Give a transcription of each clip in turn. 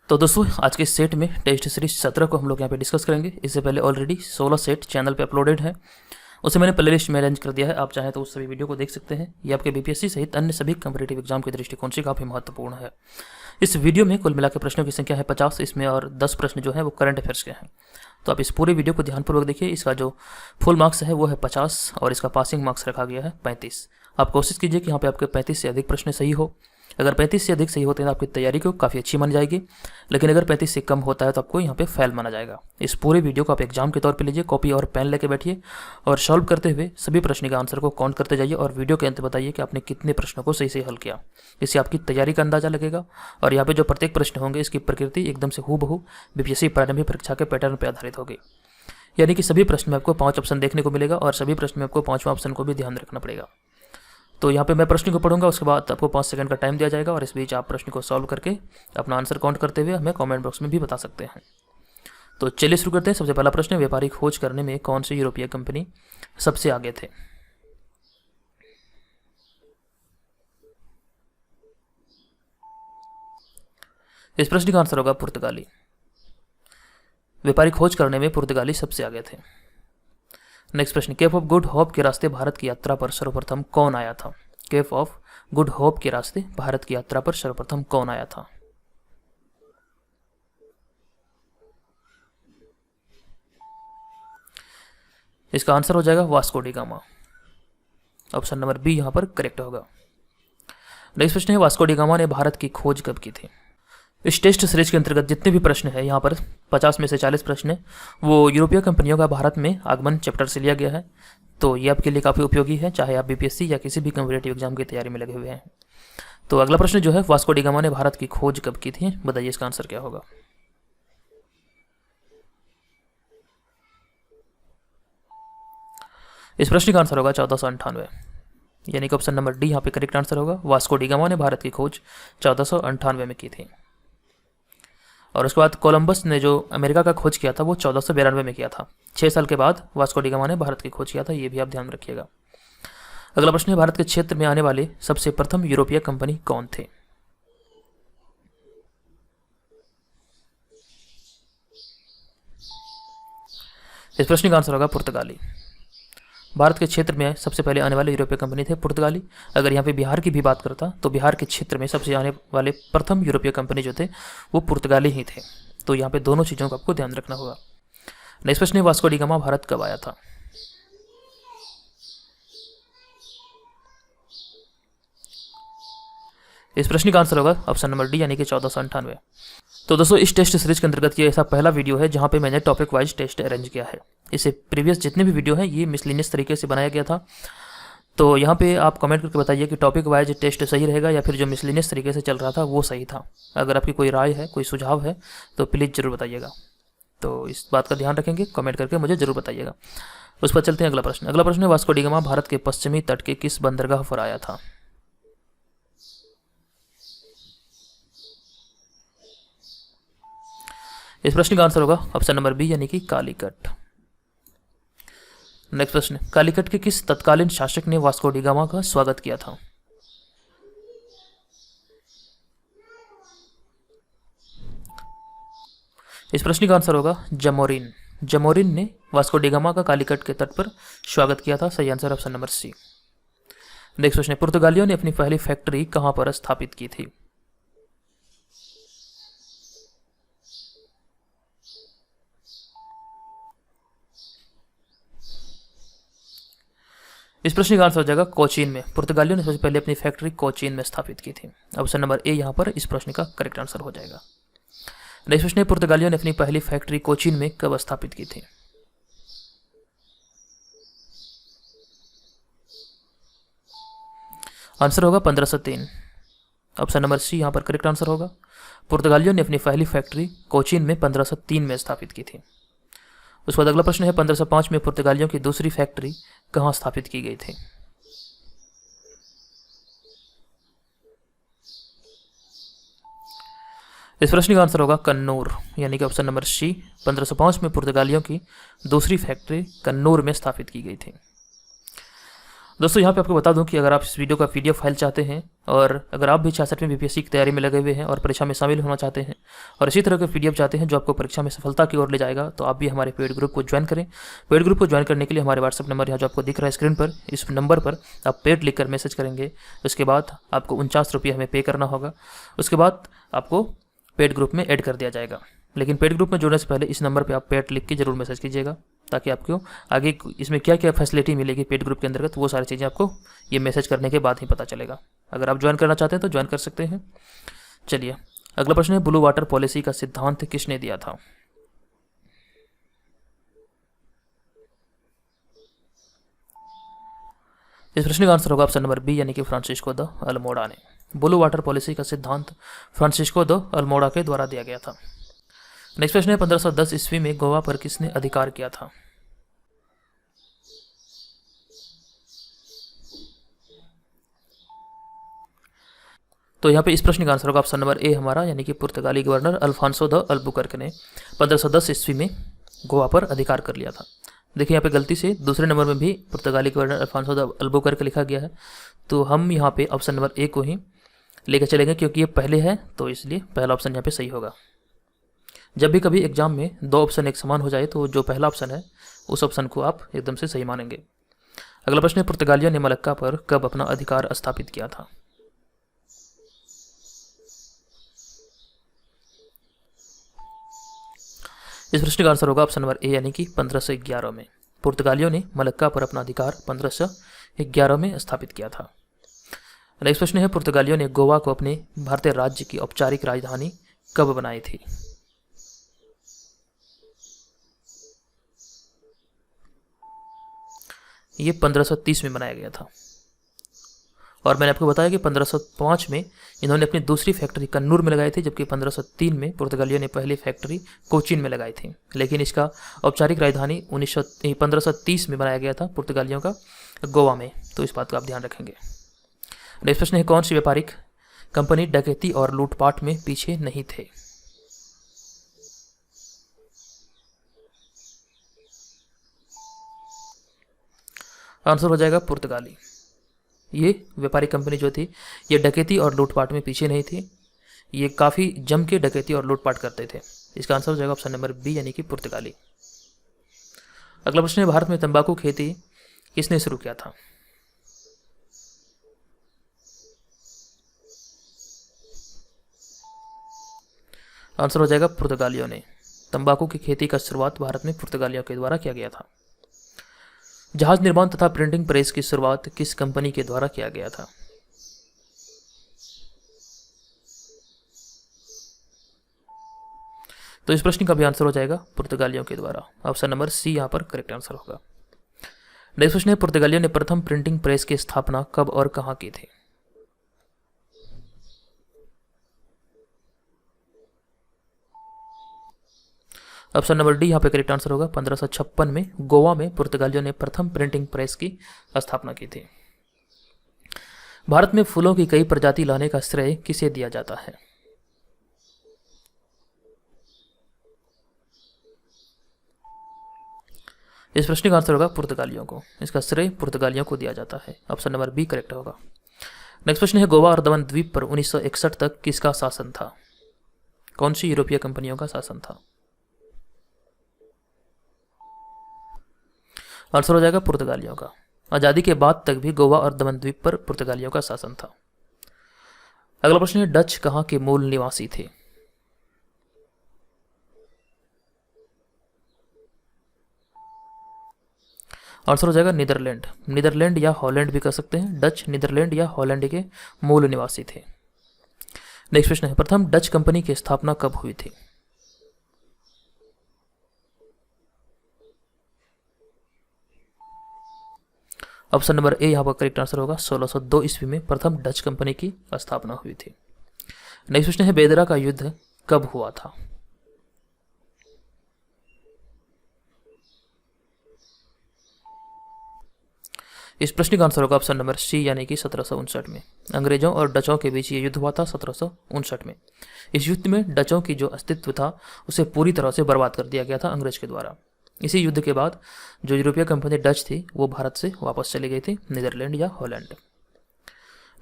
तो दोस्तों आज के इस सेट में टेस्ट सीरीज 17 को हम लोग यहाँ पे डिस्कस करेंगे। इससे पहले ऑलरेडी 16 सेट चैनल पे अपलोडेड है, उसे मैंने प्ले लिस्ट में अरेंज कर दिया है। आप चाहें तो उस सभी वीडियो को देख सकते हैं। ये आपके बीपीएससी सहित अन्य सभी कॉम्पिटेटिव एग्जाम के दृष्टिकोण से काफ़ी महत्वपूर्ण है। इस वीडियो में कुल मिला के प्रश्नों की संख्या है 50, इसमें और 10 प्रश्न जो है वो करंट अफेयर्स के हैं। तो आप इस पूरे वीडियो को ध्यानपूर्वक देखिए। इसका जो फुल मार्क्स है वो है 50 और इसका पासिंग मार्क्स रखा गया है 35। आप कोशिश कीजिए कि यहाँ पे आपके 35 से अधिक प्रश्न सही हो। अगर 35 से अधिक सही होते हैं तो आपकी तैयारी को काफ़ी अच्छी मानी जाएगी, लेकिन अगर 35 से कम होता है तो आपको यहाँ पे फेल माना जाएगा। इस पूरे वीडियो को आप एग्जाम के तौर पे लीजिए, कॉपी और पेन लेके बैठिए और सॉल्व करते हुए सभी प्रश्न के आंसर को काउंट करते जाइए और वीडियो के अंत बताइए कि आपने कितने प्रश्नों को सही से हल किया। इससे आपकी तैयारी का अंदाजा लगेगा। और यहाँ पे जो प्रत्येक प्रश्न होंगे इसकी प्रकृति एकदम से हूबहू बीपीएससी प्रारंभिक परीक्षा के पैटर्न पर आधारित होगी। यानी कि सभी प्रश्न में आपको 5 ऑप्शन देखने को मिलेगा और सभी प्रश्न में आपको 5वां ऑप्शन को भी ध्यान रखना पड़ेगा। तो यहाँ पे मैं प्रश्न को पढ़ूंगा, उसके बाद आपको 5 सेकंड का टाइम दिया जाएगा और इस बीच आप प्रश्न को सॉल्व करके अपना आंसर काउंट करते हुए हमें कमेंट बॉक्स में भी बता सकते हैं। तो चलिए शुरू करते हैं। सबसे पहला प्रश्न, व्यापारिक खोज करने में कौन सी यूरोपीय कंपनी सबसे आगे थे? इस प्रश्न का आंसर होगा पुर्तगाली। व्यापारिक खोज करने में पुर्तगाली सबसे आगे थे। नेक्स्ट प्रश्न, केप ऑफ गुड होप के रास्ते भारत की यात्रा पर सर्वप्रथम कौन आया था? केप ऑफ गुड होप के रास्ते भारत की यात्रा पर सर्वप्रथम कौन आया था? इसका आंसर हो जाएगा Vasco da Gama. Option number B यहां पर करेक्ट होगा। नेक्स्ट प्रश्न है, वास्को डी गामा ने भारत की खोज कब की थी? इस टेस्ट सीरीज के अंतर्गत जितने भी प्रश्न है यहाँ पर 50 में से 40 प्रश्न है वो यूरोपीय कंपनियों का भारत में आगमन चैप्टर से लिया गया है। तो ये आपके लिए काफ़ी उपयोगी है, चाहे आप बीपीएससी या किसी भी कॉम्पिटेटिव एग्जाम की तैयारी में लगे हुए हैं। तो अगला प्रश्न जो है, वास्को डी गामा ने भारत की खोज कब की थी? बताइए इसका आंसर क्या होगा। इस प्रश्न का आंसर होगा 1498, यानी कि ऑप्शन नंबर डी यहाँ पे करेक्ट आंसर होगा। वास्को डी गामा ने भारत की खोज 1498 में की थी। और उसके बाद कोलंबस ने जो अमेरिका का खोज किया था वो 1492 में किया था। 6 साल के बाद वास्को डी गामा ने भारत की खोज किया था, ये भी आप ध्यान रखिएगा। अगला प्रश्न है, भारत के क्षेत्र में आने वाले सबसे प्रथम यूरोपीय कंपनी कौन थे? इस प्रश्न का आंसर होगा पुर्तगाली। भारत के क्षेत्र में सबसे पहले आने वाले यूरोपीय कंपनी थे पुर्तगाली। अगर यहाँ पे बिहार की भी बात करता तो बिहार के क्षेत्र में सबसे आने वाले प्रथम यूरोपीय कंपनी जो थे वो पुर्तगाली ही थे। तो यहाँ पे दोनों चीज़ों का आपको ध्यान रखना होगा। नेक्स्ट प्रश्न है, वास्को डी गामा भारत कब आया था? इस प्रश्न का आंसर होगा ऑप्शन नंबर डी, यानी कि 1498। तो दोस्तों इस टेस्ट सीरीज के अंतर्गत ये ऐसा पहला वीडियो है जहाँ पे मैंने टॉपिक वाइज टेस्ट अरेंज किया है। इससे प्रीवियस जितने भी वीडियो हैं ये मिसलिनियस तरीके से बनाया गया था। तो यहाँ पे आप कमेंट करके बताइए कि टॉपिक वाइज टेस्ट सही रहेगा या फिर जो मिसलिनियस तरीके से चल रहा था वो सही था। अगर आपकी कोई राय है, कोई सुझाव है तो प्लीज़ ज़रूर बताइएगा। तो इस बात का ध्यान रखेंगे, कमेंट करके मुझे ज़रूर बताइएगा। उस पर चलते हैं अगला प्रश्न। अगला प्रश्न है, वास्को डी गामा भारत के पश्चिमी तट के किस बंदरगाह पर आया था? इस प्रश्न का आंसर होगा ऑप्शन नंबर बी, यानी कि कालीकट। नेक्स्ट प्रश्न, कालीकट के किस तत्कालीन शासक ने वास्को डी गामा का स्वागत किया था? इस प्रश्न का आंसर होगा जमोरिन। जमोरिन ने वास्को डी गामा का कालीकट के तट पर स्वागत किया था। सही answer option number C. Next प्रश्न, पुर्तगालियों ने अपनी पहली फैक्ट्री कहां पर स्थापित की थी? इस प्रश्न का आंसर हो जाएगा कोचीन में। पुर्तगालियों ने सबसे पहले अपनी फैक्ट्री कोचीन में स्थापित की थी। ऑप्शन नंबर ए यहाँ पर इस प्रश्न का करेक्ट आंसर हो जाएगा। नेक्स्ट प्रश्न है, पुर्तगालियों ने अपनी पहली फैक्ट्री कोचीन में कब स्थापित की थी? आंसर होगा 1503। ऑप्शन नंबर सी यहाँ पर करेक्ट आंसर होगा। पुर्तगालियों ने अपनी पहली फैक्ट्री कोचीन में 1503 में स्थापित की थी। उसके बाद अगला प्रश्न है, 1505 में पुर्तगालियों की दूसरी फैक्ट्री कहाँ स्थापित की गई थी? इस प्रश्न का आंसर होगा कन्नूर, यानी कि ऑप्शन नंबर सी। 1505 में पुर्तगालियों की दूसरी फैक्ट्री कन्नूर में स्थापित की गई थी। दोस्तों यहाँ पे आपको बता दूं कि अगर आप इस वीडियो का PDF फाइल चाहते हैं और अगर आप भी 66वीं BPSC की तैयारी में लगे हुए हैं और परीक्षा में शामिल होना चाहते हैं और इसी तरह का PDF चाहते हैं जो आपको परीक्षा में सफलता की ओर ले जाएगा, तो आप भी हमारे पेड ग्रुप को ज्वाइन करें। पेड ग्रुप को ज्वाइन करने के लिए हमारे व्हाट्सअप नंबर यहाँ जो आपको दिख रहा है स्क्रीन पर, इस नंबर पर आप पेड लिख कर मैसेज करेंगे। उसके बाद आपको 49 रुपये हमें पे करना होगा। उसके बाद आपको पेड ग्रुप में ऐड कर दिया जाएगा। लेकिन पेड ग्रुप में जुड़ने से पहले इस नंबर पे आप पेड लिख के जरूर मैसेज कीजिएगा, ताकि आपको आगे इसमें क्या क्या फैसिलिटी मिलेगी पेड ग्रुप के अंतर्गत, वो सारी चीज़ें आपको ये मैसेज करने के बाद ही पता चलेगा। अगर आप ज्वाइन करना चाहते हैं तो ज्वाइन कर सकते हैं। चलिए अगला प्रश्न है, ब्लू वाटर पॉलिसी का सिद्धांत किसने दिया था? इस प्रश्न का आंसर होगा ऑप्शन नंबर बी, यानी कि फ्रांसिस्को द अल्मोड़ा ने। ब्लू वाटर पॉलिसी का सिद्धांत फ्रांसिस्को द अल्मोड़ा के द्वारा दिया गया था। नेक्स्ट प्रश्न है, 1510 ईस्वी में गोवा पर किसने अधिकार किया था? तो यहाँ पे इस प्रश्न का आंसर होगा ऑप्शन नंबर ए हमारा, यानी कि पुर्तगाली गवर्नर अल्फांसो द अल्बुकर्क ने 1510 ईस्वी में गोवा पर अधिकार कर लिया था। देखिए यहाँ पे गलती से दूसरे नंबर में भी पुर्तगाली गवर्नर अल्फांसो द अल्बुकर्क लिखा गया है, तो हम यहाँ पे ऑप्शन नंबर ए को ही लेकर चलेंगे, क्योंकि ये पहले है तो इसलिए पहला ऑप्शन यहाँ पे सही होगा। जब भी कभी एग्जाम में दो ऑप्शन एक समान हो जाए तो जो पहला ऑप्शन है उस ऑप्शन को आप एकदम से सही मानेंगे। अगला प्रश्न है, पुर्तगालियों ने मलक्का पर कब अपना अधिकार स्थापित किया था? इस प्रश्न का आंसर होगा ऑप्शन नंबर ए, यानी कि 1511 में। पुर्तगालियों ने मलक्का पर अपना अधिकार 1511 में स्थापित किया था। नेक्स्ट प्रश्न है, पुर्तगालियों ने गोवा को अपने भारतीय राज्य की औपचारिक राजधानी कब बनाई थी? ये 1530 में बनाया गया था, और मैंने आपको बताया कि 1505 में इन्होंने अपनी दूसरी फैक्ट्री कन्नूर में लगाई थी, जबकि 1503 में पुर्तगालियों ने पहली फैक्ट्री कोचीन में लगाई थी। लेकिन इसका औपचारिक राजधानी 1530 में बनाया गया था पुर्तगालियों का गोवा में, तो इस बात का आप ध्यान रखेंगे। नेक्स्ट प्रश्न है, कौन सी व्यापारिक कंपनी डकैती और लूटपाट में पीछे नहीं थे? आंसर हो जाएगा पुर्तगाली। ये व्यापारिक कंपनी जो थी ये डकैती और लूटपाट में पीछे नहीं थी, ये काफ़ी जम के डकैती और लूटपाट करते थे। इसका आंसर हो जाएगा ऑप्शन नंबर बी, यानी कि पुर्तगाली। अगला प्रश्न है, भारत में तंबाकू खेती किसने शुरू किया था? आंसर हो जाएगा पुर्तगालियों ने। तंबाकू की खेती का शुरुआत भारत में पुर्तगालियों के द्वारा किया गया था। जहाज निर्माण तथा प्रिंटिंग प्रेस की शुरुआत किस कंपनी के द्वारा किया गया था? तो इस प्रश्न का भी आंसर हो जाएगा पुर्तगालियों के द्वारा। ऑप्शन नंबर सी यहाँ पर करेक्ट आंसर होगा। नेक्स्ट प्रश्न है, पुर्तगालियों ने प्रथम प्रिंटिंग प्रेस की स्थापना कब और कहां की थी? ऑप्शन नंबर डी यहाँ पे करेक्ट आंसर होगा। 1556 में गोवा में पुर्तगालियों ने प्रथम प्रिंटिंग प्रेस की स्थापना की थी। भारत में फूलों की कई प्रजाति लाने का श्रेय किसे दिया जाता है? इस प्रश्न का आंसर होगा पुर्तगालियों को। इसका श्रेय पुर्तगालियों को दिया जाता है। ऑप्शन नंबर बी करेक्ट होगा। नेक्स्ट प्रश्न है, गोवा और दमन द्वीप पर 1961 तक किसका शासन था? कौन सी यूरोपीय कंपनियों का शासन था? आंसर हो जाएगा पुर्तगालियों का। आज़ादी के बाद तक भी गोवा और दमन द्वीप पर पुर्तगालियों का शासन था। अगला प्रश्न है, डच कहाँ के मूल निवासी थे? आंसर हो जाएगा नीदरलैंड। नीदरलैंड या हॉलैंड भी कह सकते हैं। डच नीदरलैंड या हॉलैंड के मूल निवासी थे। नेक्स्ट प्रश्न है, प्रथम डच कंपनी की स्थापना कब हुई थी? ऑप्शन नंबर ए यहाँ पर करेक्ट आंसर होगा। 1602 ईस्वी में प्रथम डच कंपनी की स्थापना हुई थी। नेक्स्ट प्रश्न है, बेदरा का युद्ध कब हुआ था? इस प्रश्न का आंसर होगा ऑप्शन नंबर सी, यानी कि 1759 में। अंग्रेजों और डचों के बीच ये युद्ध हुआ था 1759 में। इस युद्ध में डचों की जो अस्तित्व था उसे पूरी तरह से बर्बाद कर दिया गया था अंग्रेज के द्वारा। इसी युद्ध के बाद जो यूरोपीय कंपनी डच थी वो भारत से वापस चली गई थी नीदरलैंड या हॉलैंड।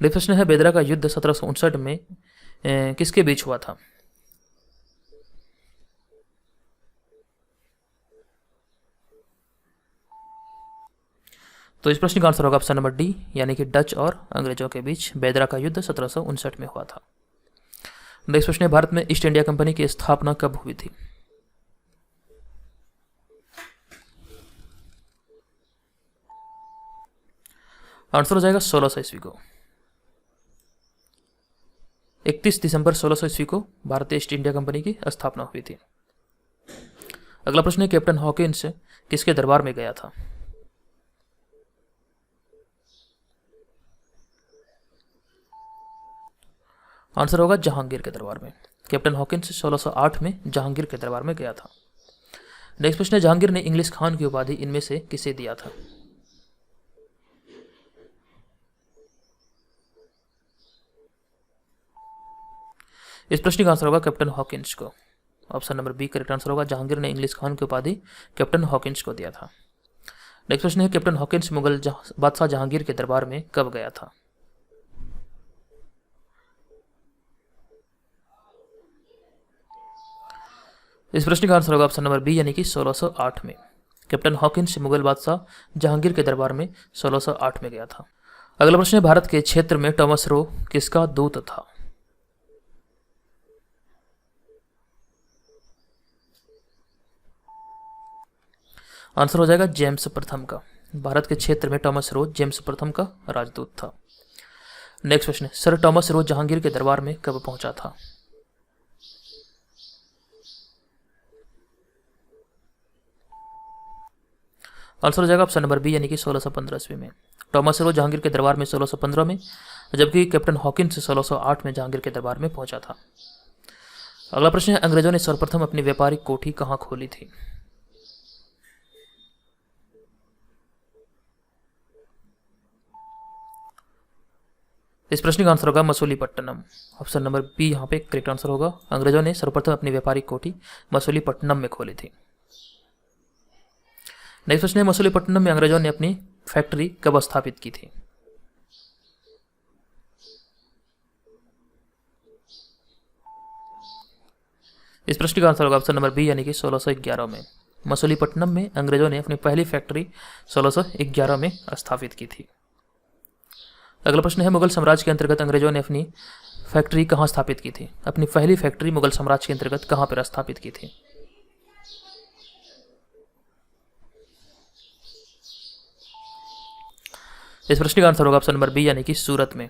नेक्स्ट प्रश्न है बेदरा का युद्ध 1759 में किसके बीच हुआ था? तो इस प्रश्न का आंसर होगा ऑप्शन नंबर डी, यानी कि डच और अंग्रेजों के बीच बेदरा का युद्ध 1759 में हुआ था। नेक्स्ट प्रश्न है भारत में ईस्ट इंडिया कंपनी की स्थापना कब हुई थी? आंसर हो जाएगा 1600 ईस्वी को। 31 दिसंबर 1600 ईस्वी को भारतीय ईस्ट इंडिया कंपनी की स्थापना हुई थी। अगला प्रश्न है कैप्टन हॉकिंस किसके दरबार में गया था? आंसर होगा जहांगीर के दरबार में। कैप्टन हॉकिंस 1608 में जहांगीर के दरबार में गया था। नेक्स्ट प्रश्न है जहांगीर ने इंग्लिश खान की उपाधि इनमें से किसे दिया था? इस प्रश्न का आंसर होगा कैप्टन हॉकिंस को। Option number B correct answer होगा, जहांगीर ने इंग्लिश खान की उपाधि कैप्टन हॉकिंस को दिया था। नेक्स्ट प्रश्न है कैप्टन हॉकिंस मुगल बादशाह जहांगीर के दरबार में कब गया था? इस प्रश्न का आंसर होगा ऑप्शन नंबर बी, यानी कि 1608 में। कैप्टन हॉकिंस मुगल बादशाह जहांगीर के दरबार में 1608 में गया था। अगला प्रश्न है भारत के क्षेत्र में टॉमस रो किसका दूत था? आंसर हो जाएगा जेम्स प्रथम का। भारत के क्षेत्र में टॉमस रो जेम्स प्रथम का राजदूत था। नेक्स्ट प्रश्न है सर टॉमस रो जहांगीर के दरबार में कब पहुंचा था? आंसर हो जाएगा ऑप्शन नंबर बी, यानी कि 1615 ईस्वी में। टॉमस रो जहांगीर के दरबार में 1615 में, जबकि कैप्टन हॉकिंस 1608 में जहांगीर के दरबार में पहुंचा था। अगला प्रश्न है अंग्रेजों ने सर्वप्रथम अपनी व्यापारिक कोठी कहां खोली थी? इस प्रश्न का आंसर होगा मसूलीपट्टनम। ऑप्शन नंबर बी यहाँ पे करेक्ट आंसर होगा। अंग्रेजों ने सर्वप्रथम अपनी व्यापारिक कोठी मसूलीपट्टनम में खोली थी। नेक्स्ट प्रश्न है मसूलीपट्टनम में अंग्रेजों ने अपनी फैक्ट्री कब स्थापित की थी? इस प्रश्न का आंसर होगा ऑप्शन नंबर बी, यानी कि 1611 में। मसूलीपट्टनम में अंग्रेजों ने अपनी पहली फैक्ट्री 1611 में स्थापित की थी। अगला प्रश्न है मुगल साम्राज्य के अंतर्गत अंग्रेजों ने अपनी फैक्ट्री कहाँ स्थापित की थी? अपनी पहली फैक्ट्री मुगल साम्राज्य के अंतर्गत कहाँ पर स्थापित की थी? इस प्रश्न का आंसर होगा ऑप्शन नंबर बी, यानी कि सूरत में।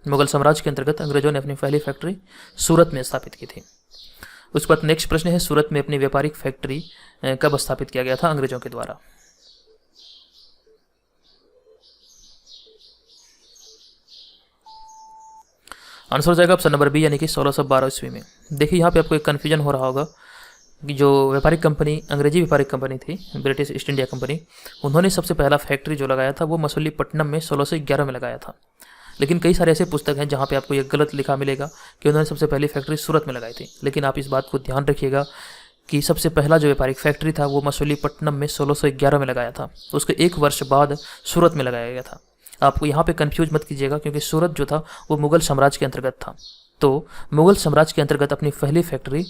मुगल साम्राज्य के अंतर्गत अंग्रेजों ने अपनी पहली फैक्ट्री सूरत में स्थापित की थी। उसके बाद नेक्स्ट प्रश्न है सूरत में अपनी व्यापारिक फैक्ट्री कब स्थापित किया गया था अंग्रेजों के द्वारा? आंसर हो जाएगा ऑप्शन नंबर बी, यानी कि 1612 ईस्वी में। देखिए यहाँ पे आपको एक कन्फ्यूजन हो रहा होगा कि जो व्यापारिक कंपनी अंग्रेजी व्यापारिक कंपनी थी ब्रिटिश ईस्ट इंडिया कंपनी, उन्होंने सबसे पहला फैक्ट्री जो लगाया था वो मसूलीपट्टनम में 1611 में लगाया था। लेकिन कई सारे ऐसे पुस्तक हैं जहाँ पे आपको ये गलत लिखा मिलेगा कि उन्होंने सबसे पहली फैक्ट्री सूरत में लगाई थी। लेकिन आप इस बात को ध्यान रखिएगा कि सबसे पहला जो व्यापारिक फैक्ट्री था वो मसूलीपट्टनम में 1611 में लगाया था। उसके एक वर्ष बाद सूरत में लगाया गया था। आपको यहाँ पे कंफ्यूज मत कीजिएगा, क्योंकि सूरत जो था वो मुगल साम्राज्य के अंतर्गत था। तो मुगल साम्राज्य के अंतर्गत अपनी पहली फैक्ट्री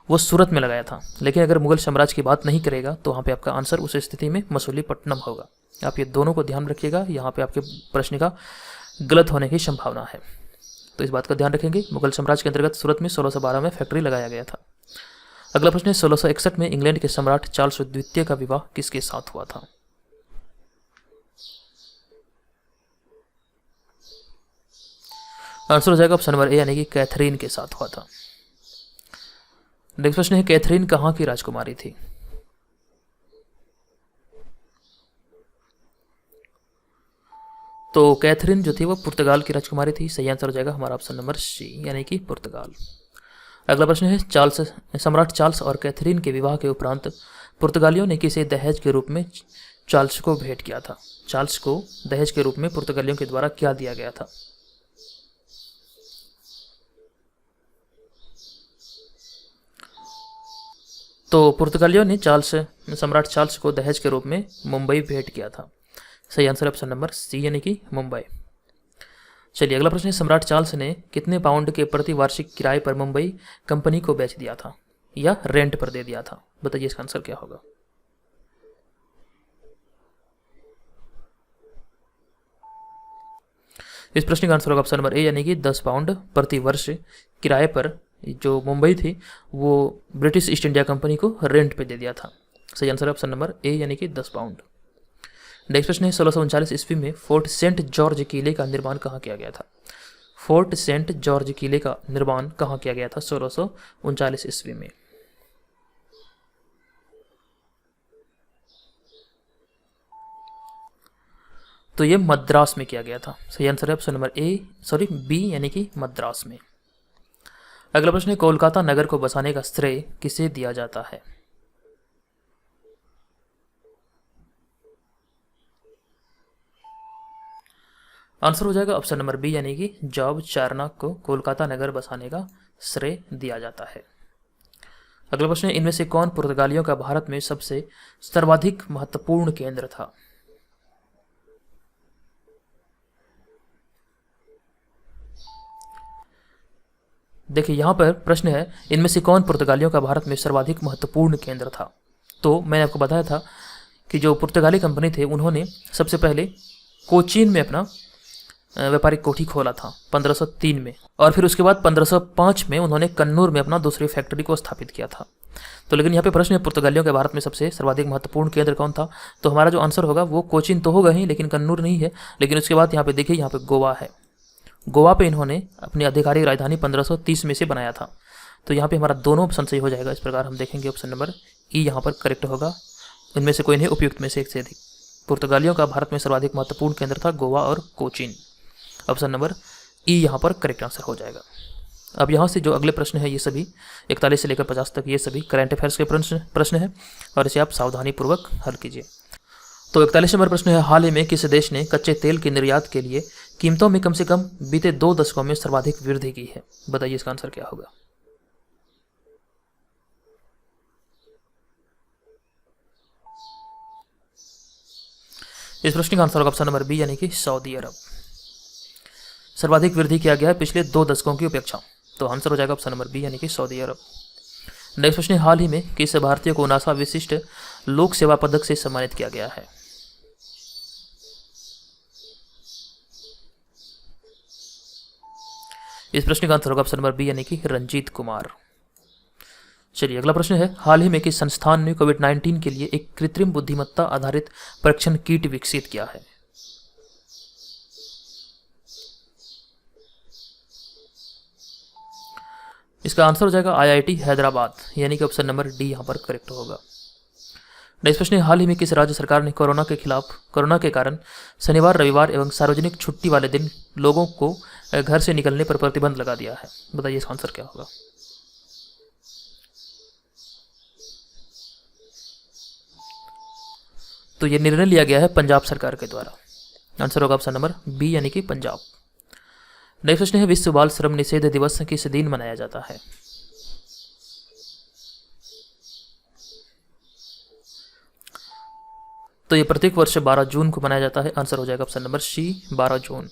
वो सूरत में लगाया था। लेकिन अगर मुगल साम्राज्य की बात नहीं करेगा तो वहाँ पे आपका आंसर उस स्थिति में मसूलीपट्टनम होगा। आप ये दोनों को ध्यान रखिएगा, यहाँ पे आपके प्रश्न का गलत होने की संभावना है, तो इस बात का ध्यान रखेंगे। मुगल साम्राज्य के अंतर्गत सूरत में 1612 में फैक्ट्री लगाया गया था। अगला प्रश्न है 1661 में इंग्लैंड के सम्राट चार्ल्स द्वितीय का विवाह किसके साथ हुआ था? आंसर हो जाएगा ऑप्शन नंबर ए, यानी कि कैथरीन के साथ हुआ था। नेक्स्ट प्रश्न है कैथरीन कहाँ की राजकुमारी थी? तो कैथरीन जो थी वो पुर्तगाल की राजकुमारी थी। सही आंसर हो जाएगा हमारा ऑप्शन नंबर सी, यानी कि पुर्तगाल। अगला प्रश्न है सम्राट चार्ल्स और कैथरीन के विवाह के उपरांत पुर्तगालियों ने किसे दहेज के रूप में चार्ल्स को भेंट किया था? चार्ल्स को दहेज के रूप में पुर्तगालियों के द्वारा क्या दिया गया था? तो पुर्तगालियों ने सम्राट चार्ल्स को दहेज के रूप में मुंबई भेंट किया था। सही आंसर ऑप्शन नंबर सी यानी कि मुंबई। चलिए अगला प्रश्न है, सम्राट चार्ल्स ने कितने पाउंड के प्रति वार्षिक किराए पर मुंबई कंपनी को बेच दिया था या रेंट पर दे दिया था? बताइए इसका आंसर क्या होगा। इस प्रश्न का आंसर होगा ऑप्शन नंबर ए यानी कि 10 पाउंड प्रति वर्ष किराए पर जो मुंबई थी वो ब्रिटिश ईस्ट इंडिया कंपनी को रेंट पे दे दिया था। सही आंसर ऑप्शन नंबर ए यानी कि 10 पाउंड। नेक्स्ट प्रश्न है, 1639 ईस्वी में फोर्ट सेंट जॉर्ज किले का निर्माण कहाँ किया गया था? फोर्ट सेंट जॉर्ज किले का निर्माण कहाँ किया गया था 1639 ईस्वी में? तो ये मद्रास में किया गया था। सही आंसर है ऑप्शन नंबर बी यानी कि मद्रास में। अगला प्रश्न है, कोलकाता नगर को बसाने का श्रेय किसे दिया जाता है? आंसर हो जाएगा ऑप्शन नंबर बी यानी कि जॉर्ज चारनॉक को कोलकाता नगर बसाने का श्रेय दिया जाता है। अगला प्रश्न है, इनमें से कौन पुर्तगालियों का भारत में सबसे सर्वाधिक महत्वपूर्ण केंद्र था? देखिए यहाँ पर प्रश्न है, इनमें से कौन पुर्तगालियों का भारत में सर्वाधिक महत्वपूर्ण केंद्र था? तो मैंने आपको बताया था कि जो पुर्तगाली कंपनी थे उन्होंने सबसे पहले कोचीन में अपना व्यापारिक कोठी खोला था 1503 में, और फिर उसके बाद 1505 में उन्होंने कन्नूर में अपना दूसरी फैक्ट्री को स्थापित किया था। तो लेकिन यहाँ पे प्रश्न है, पुर्तगालियों के भारत में सबसे सर्वाधिक महत्वपूर्ण केंद्र कौन था? तो हमारा जो आंसर होगा वो कोचीन तो होगा ही, लेकिन कन्नूर नहीं है। लेकिन उसके बाद यहाँ पे देखिए, यहाँ पे गोवा है। गोवा पे इन्होंने अपनी आधिकारिक राजधानी 1530 में से बनाया था। तो यहाँ पे हमारा दोनों ऑप्शन सही हो जाएगा। इस प्रकार हम देखेंगे ऑप्शन नंबर ई यहाँ पर करेक्ट होगा। इनमें से कोई नहीं, उपयुक्त में से एक से अधिक। पुर्तगालियों का भारत में सर्वाधिक महत्वपूर्ण केंद्र था गोवा और कोचीन। ऑप्शन नंबर ई यहाँ पर करेक्ट आंसर हो जाएगा। अब यहाँ से जो अगले प्रश्न है ये सभी 41 से लेकर 50 तक ये सभी करंट अफेयर्स के प्रश्न है और इसे आप सावधानीपूर्वक हल कीजिए। तो 41 नंबर प्रश्न है, हाल ही में किस देश ने कच्चे तेल के निर्यात के लिए कीमतों में कम से कम बीते 2 दशकों में सर्वाधिक वृद्धि की है? बताइए इसका आंसर क्या होगा। इस प्रश्न का आंसर होगा ऑप्शन नंबर बी यानी कि सऊदी अरब। सर्वाधिक वृद्धि किया गया है पिछले 2 दशकों की अपेक्षा। तो आंसर हो जाएगा ऑप्शन नंबर बी यानी कि सऊदी अरब। नेक्स्ट प्रश्न, हाल ही में किस भारतीय को नासा विशिष्ट लोक सेवा पदक से सम्मानित किया गया है? इस प्रश्न का आंसर होगा ऑप्शन नंबर बी यानी कि रंजीत कुमार। चलिए अगला प्रश्न है, हाल ही में किस संस्थान ने कोविड-19 के लिए एक कृत्रिम बुद्धिमत्ता आधारित परीक्षण किट विकसित किया है? इसका आंसर हो जाएगा IIT हैदराबाद यानी कि ऑप्शन नंबर डी यहाँ पर करेक्ट होगा। नेक्स्ट प्रश्न है, हाल ही में किस राज्य सरकार ने कोरोना के कारण शनिवार, रविवार एवं सार्वजनिक छुट्टी वाले दिन लोगों को घर से निकलने पर प्रतिबंध लगा दिया है? बताइए इसका आंसर क्या होगा। तो ये निर्णय लिया गया है पंजाब सरकार के द्वारा। आंसर होगा ऑप्शन नंबर बी यानी कि पंजाब। नेक्स्ट प्रश्न है, विश्व बाल श्रम निषेध दिवस किस दिन मनाया जाता है? तो ये प्रत्येक वर्ष 12 जून को मनाया जाता है। आंसर हो जाएगा ऑप्शन नंबर सी 12 जून।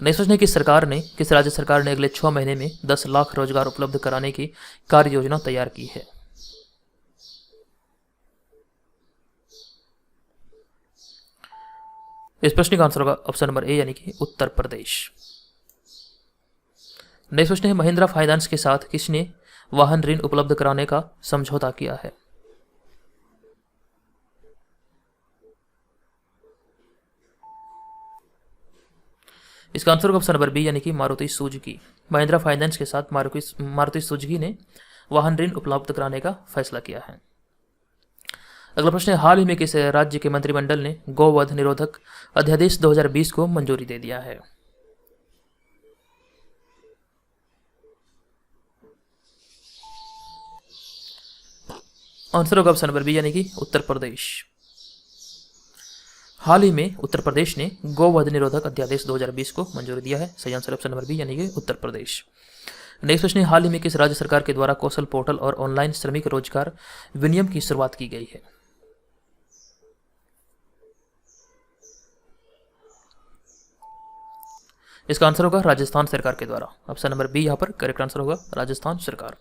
नेक्स्ट प्रश्न है, किस राज्य सरकार ने अगले 6 महीने में 10 लाख रोजगार उपलब्ध कराने की कार्य योजना तैयार की है? इस प्रश्न का आंसर होगा ऑप्शन नंबर ए यानी कि उत्तर प्रदेश। नेक्स्ट प्रश्न है, महिंद्रा फाइनेंस के साथ किसने वाहन ऋण उपलब्ध कराने का समझौता किया है? इसका आंसर होगा ऑप्शन नंबर बी यानी कि मारुति सुजुकी। महिंद्रा फाइनेंस के साथ मारुति सुजुकी ने वाहन ऋण उपलब्ध कराने का फैसला किया है। अगला प्रश्न है, हाल ही में किस राज्य के मंत्रिमंडल ने गौवध निरोधक अध्यादेश 2020 को मंजूरी दे दिया है? आंसर होगा ऑप्शन नंबर बी यानी कि उत्तर प्रदेश। हाल ही में उत्तर प्रदेश ने गौवध निरोधक अध्यादेश 2020 को मंजूरी दिया है। सही आंसर ऑप्शन नंबर बी यानी कि उत्तर प्रदेश। नेक्स्ट प्रश्न है, हाल ही में किस राज्य सरकार के द्वारा कौशल पोर्टल और ऑनलाइन श्रमिक रोजगार विनियम की शुरुआत की गई है? इसका आंसर होगा राजस्थान सरकार के द्वारा। ऑप्शन नंबर बी यहाँ पर करेक्ट आंसर होगा, राजस्थान सरकार।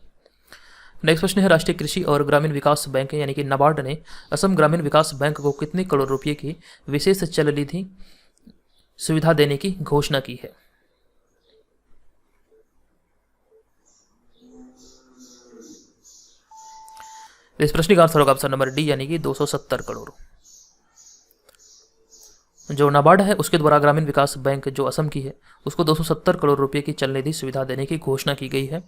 नेक्स्ट प्रश्न है, राष्ट्रीय कृषि और ग्रामीण विकास बैंक यानी कि नाबार्ड ने असम ग्रामीण विकास बैंक को कितने करोड़ रुपए की विशेष चल निधि सुविधा देने की घोषणा की है? इस प्रश्न का आंसर होगा ऑप्शन नंबर डी यानी कि 270 करोड़। जो नाबार्ड है उसके द्वारा ग्रामीण विकास बैंक जो असम की है उसको 270 करोड़ रुपए की चल निधि सुविधा देने की घोषणा की गई है।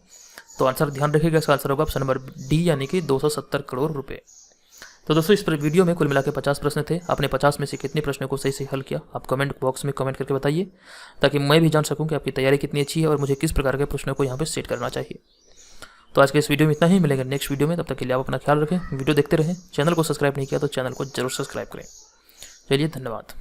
तो आंसर ध्यान रखिएगा, इसका आंसर होगा ऑप्शन नंबर डी यानी कि 270 करोड़ रुपए। तो दोस्तों इस वीडियो में कुल मिला के 50 प्रश्न थे। आपने 50 में से कितने प्रश्नों को सही से हल किया आप कमेंट बॉक्स में कमेंट करके बताइए, ताकि मैं भी जान सकूं कि आपकी तैयारी कितनी अच्छी है और मुझे किस प्रकार के प्रश्नों को यहाँ पे सेट करना चाहिए। तो आज के इस वीडियो में इतना ही, मिलेंगे नेक्स्ट वीडियो में। तब तक के लिए आप अपना ख्याल रखें, वीडियो देखते रहें। चैनल को सब्सक्राइब नहीं किया तो चैनल को जरूर सब्सक्राइब करें। चलिए धन्यवाद।